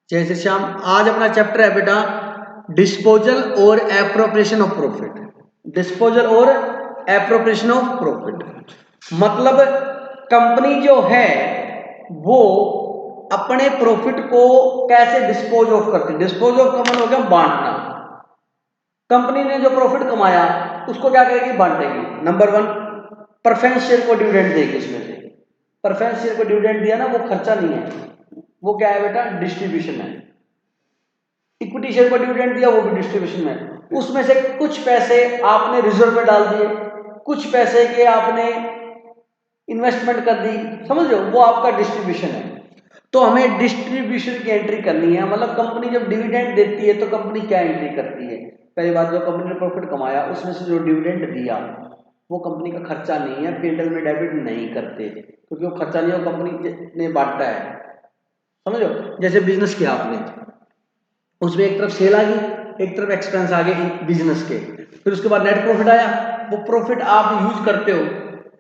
जय श्री श्याम। आज अपना चैप्टर है बेटा डिस्पोजल और एप्रोप्रिएशन ऑफ प्रॉफिट। डिस्पोजल और एप्रोप्रिएशन ऑफ प्रॉफिट मतलब कंपनी जो है वो अपने प्रॉफिट को कैसे डिस्पोज ऑफ करती है। डिस्पोज ऑफ का मतलब हो गया बांटना। कंपनी ने जो प्रॉफिट कमाया उसको क्या करेगी, बांटेगी। नंबर वन, प्रेफरेंस शेयर को डिविडेंड देगी। इसमें से प्रेफरेंस शेयर को डिविडेंड दिया ना, वो खर्चा नहीं है, वो क्या है बेटा, डिस्ट्रीब्यूशन है। इक्विटी शेयर को डिविडेंड दिया, वो भी डिस्ट्रीब्यूशन है। उसमें से कुछ पैसे आपने रिजर्व में डाल दिए, कुछ पैसे के आपने इन्वेस्टमेंट कर दी, समझ लो, वो आपका डिस्ट्रीब्यूशन है। तो हमें डिस्ट्रीब्यूशन की एंट्री करनी है। मतलब कंपनी जब डिविडेंड देती है तो कंपनी क्या एंट्री करती है। पहली बात, जो कंपनी ने प्रॉफिट कमाया उसमें से जो डिविडेंड दिया वो कंपनी का खर्चा नहीं है, P&L में डेबिट नहीं करते, क्योंकि वो खर्चा नहीं है, वो कंपनी ने बांटा है। समझो, जैसे बिजनेस किया आपने, उसमें एक तरफ सेल आ गई, एक तरफ एक्सपेंस आ गए बिजनेस के, फिर उसके बाद नेट प्रॉफिट आया। वो प्रॉफिट आप यूज करते हो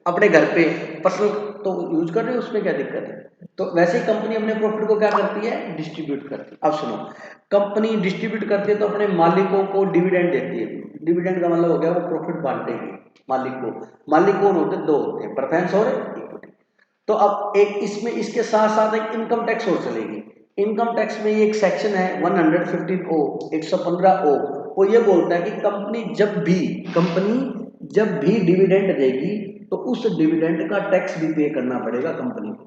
अपने घर पे, पर्सनल तो यूज कर रहे हो, उसमें क्या दिक्कत है। तो वैसे ही कंपनी अपने प्रॉफिट को क्या करती है, डिस्ट्रीब्यूट करती है। अब सुनो, कंपनी डिस्ट्रीब्यूट करती है तो अपने मालिकों को डिविडेंड देती है। डिविडेंड का मतलब हो गया वो प्रॉफिट बांटेगी मालिक को। मालिक कौन होते हैं, दो होते हैं, प्रेफरेंस और इक्विटी। तो अब एक इसमें इसके साथ साथ एक इनकम टैक्स और चलेगी। इनकम टैक्स में ये एक सेक्शन है 115O 115O, वो ये बोलता है कि कंपनी जब भी डिविडेंड देगी तो उस डिविडेंड का टैक्स भी पे करना पड़ेगा कंपनी को।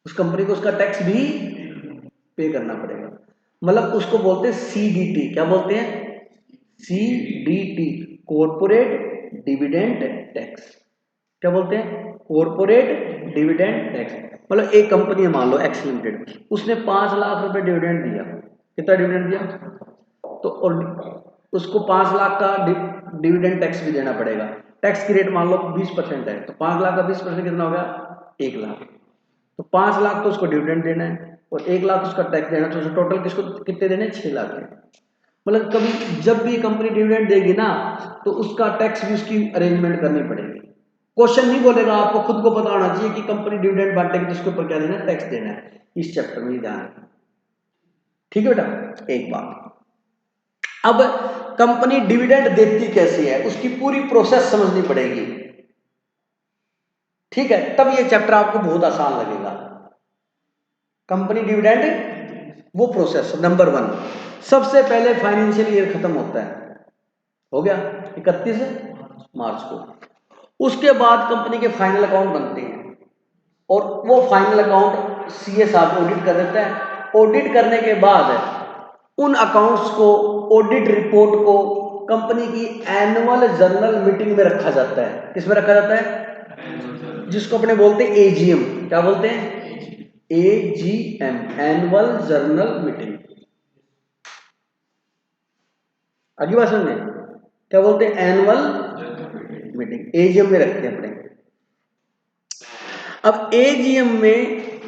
उस कंपनी को उसका टैक्स भी पे करना पड़ेगा। मतलब उसको बोलते हैं CDT। क्या बोलते हैं, CDT, कॉर्पोरेट डिविडेंड टैक्स। क्या बोलते हैं, कॉर्पोरेट डिविडेंड टैक्स। मतलब एक कंपनी है, मान लो एक्स लिमिटेड, उसने 5 लाख रुपए डिविडेंड दिया। कितना डिविडेंड दिया, तो और उसको 5 लाख का डिविडेंड टैक्स भी देना पड़ेगा। टैक्स की रेट मान लो 20% है, तो 5 लाख का 20% कितना होगा, 1 लाख। तो 5 लाख तो उसको डिविडेंड देना है और 1 लाख उसका टैक्स देना, तो टोटल किसको कितने देने, 6 लाख है। मतलब कभी जब भी कंपनी डिविडेंड देगी ना तो उसका टैक्स भी उसकी अरेंजमेंट करनी पड़ेगी। क्वेश्चन नहीं बोलेगा, आपको खुद को पता होना चाहिए कि कंपनी डिविडेंड बांटेगी तो उसके ऊपर क्या देना है, टैक्स देना है। इस चैप्टर में ध्यान रखना, ठीक है बेटा। एक बात, अब कंपनी डिविडेंड देती कैसे है, उसकी पूरी प्रोसेस समझनी पड़ेगी, ठीक है। तब ये चैप्टर आपको बहुत आसान लगेगा। कंपनी डिविडेंड वो प्रोसेस, नंबर 1, सबसे पहले फाइनेंशियल ईयर खत्म होता है, हो गया 31 मार्च को। उसके बाद कंपनी के फाइनल अकाउंट बनते हैं और वो फाइनल अकाउंट CA साहब ऑडिट कर देता है। ऑडिट करने के बाद उन अकाउंट्स को, ऑडिट रिपोर्ट को कंपनी की एनुअल जर्नल मीटिंग में रखा जाता है। किस में रखा जाता है, जिसको अपने बोलते हैं AGM। क्या बोलते हैं, AGM, एनुअल जर्नल मीटिंग। अगली बात समझे, क्या बोलते हैं, एनुअल मीटिंग, AGM में रखते हैं अपने। अब AGM में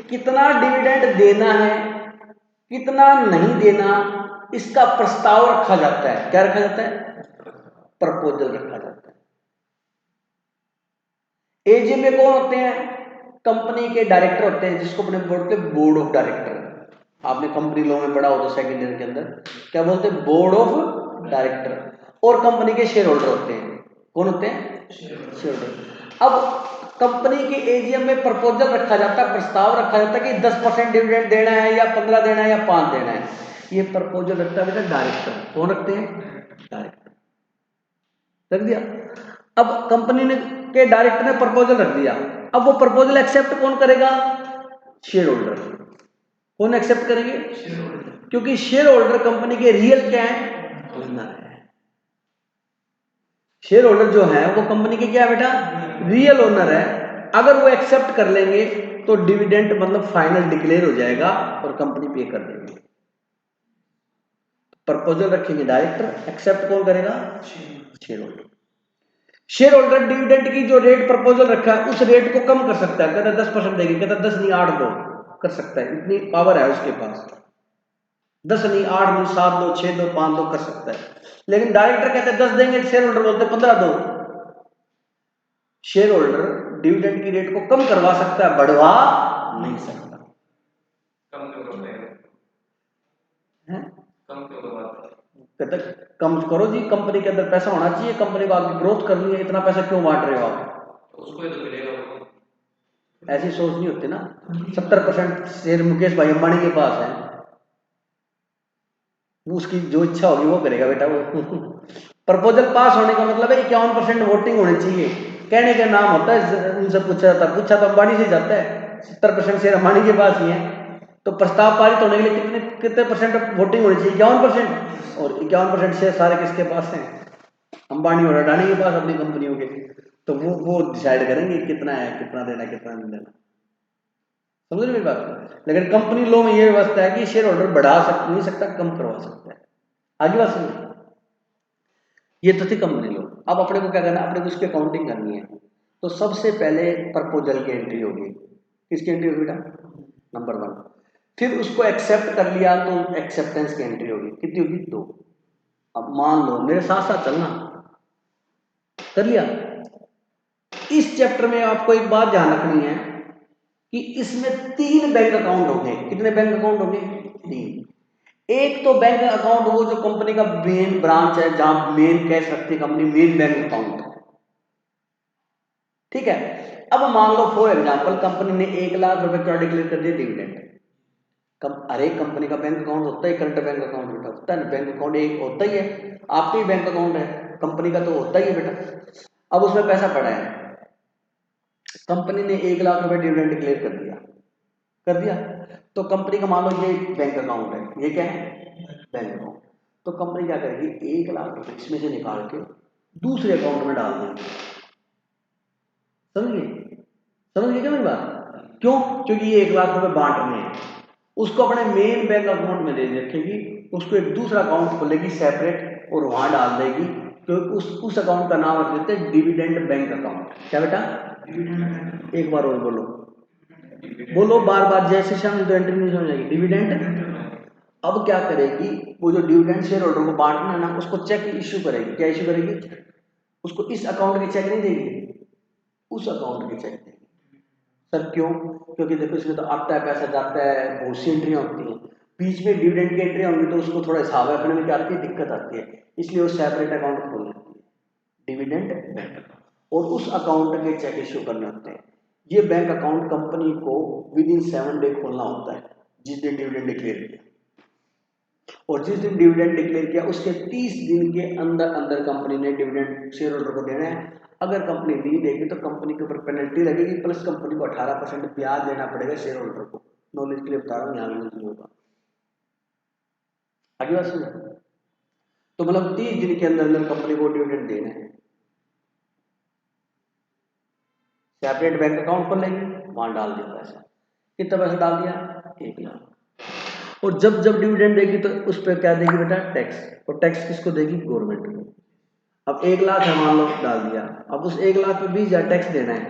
कितना डिविडेंड देना है, कितना नहीं देना, इसका प्रस्ताव रखा जाता है। क्या रखा जाता है, प्रपोजल रखा जाता है। AGM में कौन होते हैं, कंपनी के डायरेक्टर होते हैं, जिसको अपने बोलते हैं बोर्ड ऑफ डायरेक्टर। आपने कंपनी लॉ में पढ़ा हो तो सेकंड ईयर के अंदर क्या बोलते हैं, बोर्ड ऑफ डायरेक्टर। और कंपनी के शेयर होल्डर होते हैं। कौन होते हैं, शेयर होल्डर। अब कंपनी के AGM में प्रपोजल रखा जाता है, प्रस्ताव रखा जाता है कि 10% डिविडेंड देना है या 15 देना है या 5 देना है। ये प्रपोजल रखता है बेटा डायरेक्टर। कौन रखते हैं, डायरेक्टर रख दिया। अब कंपनी ने के डायरेक्टर ने प्रपोजल रख दिया, अब वो प्रपोजल एक्सेप्ट कौन करेगा, शेयर होल्डर। कौन एक्सेप्ट करेंगे, क्योंकि शेयर होल्डर कंपनी के रियल क्या है, ओनर है। शेयर होल्डर जो है वो कंपनी के क्या है बेटा, रियल ओनर है। अगर वो एक्सेप्ट कर लेंगे तो डिविडेंड मतलब फाइनल डिक्लेयर हो जाएगा और कंपनी पे कर देगी। प्रपोजल रखेंगे डायरेक्टर, एक्सेप्ट कौन करेगा, share holder. Share holder dividend की जो रेट प्रपोजल रखा है उस रेट को कम कर सकता है। कहता 10% देगी, कहता 10 नहीं 8 दो, कर सकता है, इतनी पावर है उसके पास। 10 नहीं 8 दो, 7 दो, 6 दो, 5 दो, कर सकता है। लेकिन डायरेक्टर कहते हैं 10 देंगे, शेयर होल्डर बोलते हैं 15 दो। शेयर होल्डर डिविडेंड की रेट को कम करवा सकता है, बढ़वा नहीं सकता। हैं कहते कम करो जी, कंपनी के अंदर पैसा होना चाहिए, कंपनी को आगे ग्रोथ करनी है, इतना पैसा क्यों बांट रहे हो आप? उसको ही तो मिलेगा। ऐसी सोच नहीं होती ना। 70% शेयर मुकेश भाई अंबानी के पास है, उसकी जो इच्छा होगी वो करेगा बेटा वो। प्रपोजल पास होने का मतलब है 51% वोटिंग होनी चाहिए, कहने का नाम होता है, उनसे पूछा तो अंबानी से जाता है, 70% शेयर अंबानी के पास ही है। तो प्रस्ताव पारित होने के लिए कितने कितने परसेंट वोटिंग होनी चाहिए? 51%। और 51% शेयर सारे किसके पास हैं? अंबानी और अडानी के पास, अपनी कंपनियों के। तो वो डिसाइड करेंगे कितना है, कितना देना है, कितना नहीं देना। समझ रहे मेरी बात? लेकिन कंपनी लॉ में ये व्यवस्था है कि शेयर होल्डर बढ़ा नहीं सकता, कम करवा सकता है। आगे बात समझ? ये तो थी कंपनी लॉ। अब अपने को क्या करना है, अपने को इसकी अकाउंटिंग करनी है। तो सबसे पहले प्रपोजल की एंट्री होगी। किसकी एंट्री होगी बेटा? नंबर 1। फिर उसको एक्सेप्ट कर लिया तो एक्सेप्टेंस की एंट्री होगी। कितनी होगी? 2। अब मान लो, मेरे साथ साथ चलना, कर लिया। इस चैप्टर में आपको एक बात ध्यान रखनी है कि इसमें 3 बैंक अकाउंट होंगे। कितने बैंक अकाउंट होंगे? 3। एक तो बैंक अकाउंट वो जो कंपनी का मेन ब्रांच है, जहां मेन कैश रखती है कंपनी, मेन बैंक अकाउंट, ठीक है। अब मान लो फॉर एग्जांपल कंपनी ने 1 लाख रुपए का डिक्लेयर कर दिया डिविडेंड। हर एक कंपनी का बैंक अकाउंट होता है, करंट बैंक अकाउंट बेटा होता है ना, बैंक अकाउंट एक होता ही है। आपका ही बैंक अकाउंट है, कंपनी का तो होता ही है बेटा। अब उसमें पैसा पड़ा है, कंपनी ने 1 लाख रुपए डिविडेंड डिक्लेयर कर दिया। तो कंपनी का मान लो ये बैंक अकाउंट है, ये क्या है? Bank account. तो कंपनी क्या करेगी, 1 लाख रुपए इसमें से निकाल के दूसरे अकाउंट में डाल देगी। समझिए क्या मेरी बात? क्यों? क्योंकि ये 1 लाख रुपए बांट रहे हैं, उसको अपने मेन बैंक अकाउंट में ले रखेगी, उसको एक दूसरा अकाउंट खोलेगी सेपरेट और वहां डाल देगी। तो उस अकाउंट का नाम रख देते हैं डिविडेंड बैंक अकाउंट। क्या बेटा? एक बार और बोलो, बोलो बार बार, जैसे शाम तो एंट्री नहीं समझ आएगी। डिविडेंड। अब क्या करेगी, वो जो डिविडेंड शेयर होल्डर को बांटना है ना, उसको चेक इश्यू करेगी। क्या इश्यू करेगी? उसको इस अकाउंट के चेक नहीं देगी, उस अकाउंट के चेक देगी। सर क्यों? क्योंकि देखो इसमें तो आता है पैसा, जाता है, बहुत सी एंट्रियां होती हैं, बीच में डिविडेंड की एंट्री होंगी तो उसको थोड़ा हिसाब रखने में क्या आती है, दिक्कत आती है। इसलिए वो सेपरेट अकाउंट खोल लेती है, डिविडेंड बैंक अकाउंट, और उस अकाउंट के चेक इश्यू करने होते हैं। ये बैंक अकाउंट कंपनी को विद इन 7 डे खोलना होता है, जिस दिन डिविडेंड डिक्लेयर किया। और जिस दिन डिविडेंड डिक्लेयर किया उसके 30 दिन के अंदर अंदर कंपनी ने डिविडेंड शेयर होल्डर को देना है। अगर कंपनी नहीं देगी तो कंपनी के ऊपर पेनल्टी लगेगी, प्लस कंपनी को 18% ब्याज देना पड़ेगा शेयर होल्डर को। नॉलेज के लिए बता रहा हूँ, यहाँ भी नहीं होगा। आगे बात सुनो। तो मतलब 30 दिन के अंदर अंदर कंपनी को डिविडेंड देना है। सेपरेट बैंक अकाउंट खोल लेंगे, वहां डाल दिया पैसा। कितना पैसा डाल दिया? 1 लाख। और जब जब डिविडेंड देगी तो उस पर क्या देगी बेटा? टैक्स। और टैक्स किसको देगी? गवर्नमेंट को। अब 1 लाख है मान लो, डाल दिया, अब उस 1 लाख पे 20,000 टैक्स देना है,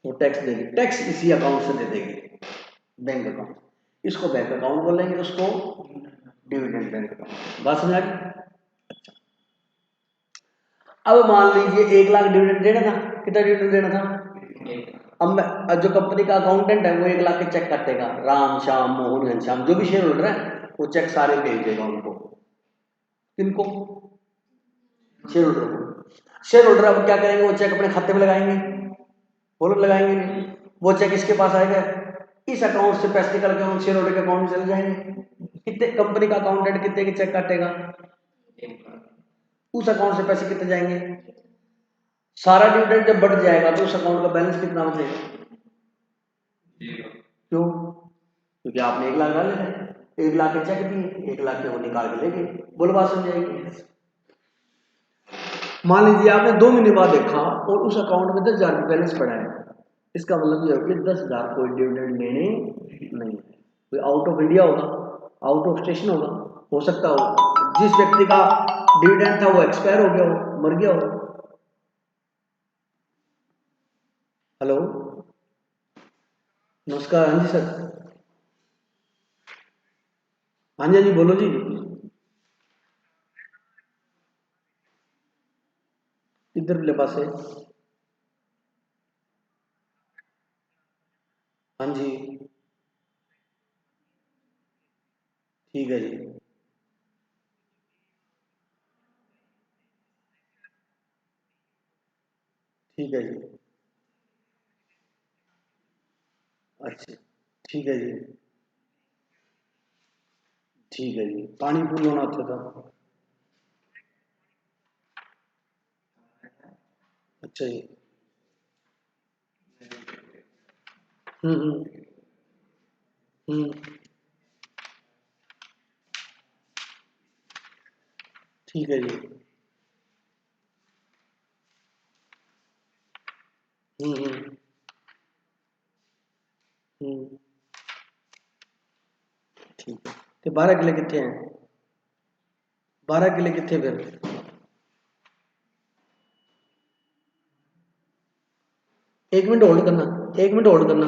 वो टैक्स देगी। टैक्स इसी अकाउंट से दे देगी, बैंक अकाउंट। इसको बैंक अकाउंट बोलेंगे, उसको डिविडेंड बैंक अकाउंट। बात समझ आ गई? अब मान लीजिए 1 लाख डिविडेंड देना था। कितना डिविडेंड देना था? अब जो कंपनी का अकाउंटेंट है वो 1 लाख के चेक काटेगा, राम श्याम मोहन घनश्याम जो भी शेयर होल्डर है वो चेक सारे भेज देगा उनको। किनको? शेयर होल्डर को। शेयर होल्डर अब क्या करेंगे, वो चेक अपने खाते में लगाएंगे, बोलो लगाएंगे नहीं? वो चेक इसके पास आएगा, इस अकाउंट से पैसे निकल के उन शेयर होल्डर के अकाउंट में चले जाएंगे। कितने कंपनी का अकाउंटेंट कितने के चेक काटेगा? उस अकाउंट से पैसे कितने जाएंगे? सारा डिविडेंड जब बढ़ जाएगा तो उस अकाउंट का बैलेंस कितना बचेगा? क्यों? क्योंकि आपने 1 लाख डाले थे, 1 लाख के चेक दिए, 1 लाख के वो निकाल के लेंगे। बोलो बात समझ आएगी? मान लीजिए आपने 2 महीने बाद देखा और उस अकाउंट में 10,000 रुपये बैलेंस पड़ा है, इसका मतलब ये होगा कि 10,000 कोई डिविडेंड लेने नहीं, कोई आउट ऑफ इंडिया होगा, आउट ऑफ स्टेशन होगा, हो सकता हो जिस व्यक्ति का डिविडेंड था वो एक्सपायर हो गया हो, मर गया हो। हेलो, नमस्कार। हाँ जी सर। हाँ जी, हाँ जी, बोलो जी। इधर ले पास है। हाँ जी। ठीक है जी। ठीक है जी। अच्छा, ठीक है जी। ठीक है जी, पानी फूल होना अच्छा था। अच्छा जी। हम्म। हम्म। ठीक है जी। हम्म। हम्म। ठीक है, तो 12 किले कितने हैं? 12 किले कितने फिर? 1 मिनट होल्ड करना, 1 मिनट होल्ड करना।